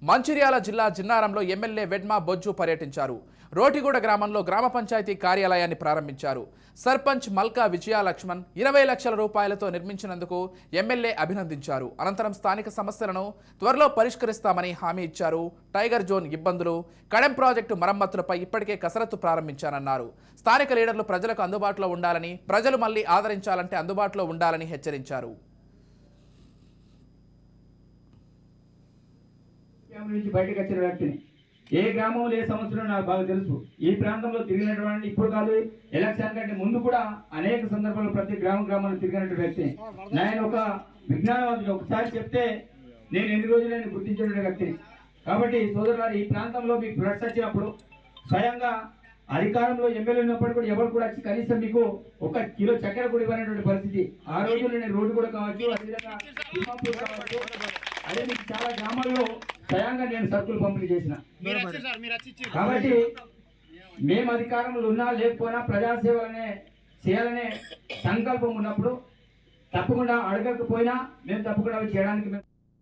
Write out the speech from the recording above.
మంచిర్యాల జిల్లా జిన్నారంలో ఎమ్మెల్యే వెడ్మా బొజ్జు పర్యటించారు. రోటిగూడ గ్రామంలో గ్రామ పంచాయతీ కార్యాలయాన్ని ప్రారంభించారు. సర్పంచ్ మల్కా విజయ లక్ష్మణ్ 20 లక్షల రూపాయలతో నిర్మించినందుకు ఎమ్మెల్యే అభినందించారు. అనంతరం స్థానిక సమస్యలను త్వరలో పరిష్కరిస్తామని హామీ ఇచ్చారు. టైగర్ జోన్ ఇబ్బందులు, కడెం ప్రాజెక్టు మరమ్మతులపై ఇప్పటికే కసరత్తు ప్రారంభించానన్నారు. స్థానిక లీడర్లు ప్రజలకు అందుబాటులో ఉండాలని, ప్రజలు మళ్లీ ఆదరించాలంటే అందుబాటులో ఉండాలని హెచ్చరించారు. నుంచి బయటకు వచ్చిన వ్యక్తిని ఏ గ్రామంలో ఏ సమస్యలో నాకు బాగా తెలుసు. ఈ ప్రాంతంలో తిరిగినటువంటి ఇప్పుడు కాదు, ఎలక్షన్ కంటే ముందు కూడా అనేక సందర్భాల్లో ప్రతి గ్రామంలో తిరిగినటువంటి వ్యక్తిని. నేను ఒక విజ్ఞానవాదిని, ఒకసారి చెప్తే నేను ఎన్ని రోజులైనా గుర్తించేటువంటి వ్యక్తిని. కాబట్టి సోదరులారు, ఈ ప్రాంతంలో మీకు ఫ్లడ్స్ వచ్చినప్పుడు స్వయంగా అధికారంలో ఎమ్మెల్యే ఉన్నప్పుడు కూడా ఎవరు కూడా వచ్చి కనీసం మీకు 1 కిలో చక్కెర కూడా ఇవ్వనటువంటి పరిస్థితి. ఆ రోజుల్లో నేను రోడ్డు కూడా కావచ్చు, అదేవిధంగా కావచ్చు, అదే మీకు చాలా గ్రామాల్లో స్వయంగా నేను సరుకులు పంపిణీ చేసిన. కాబట్టి మేము అధికారంలో ఉన్నా లేకపోయినా ప్రజాసేవలనే చేయాలనే సంకల్పం ఉన్నప్పుడు తప్పకుండా అడగకపోయినా మేము తప్పకుండా చేయడానికి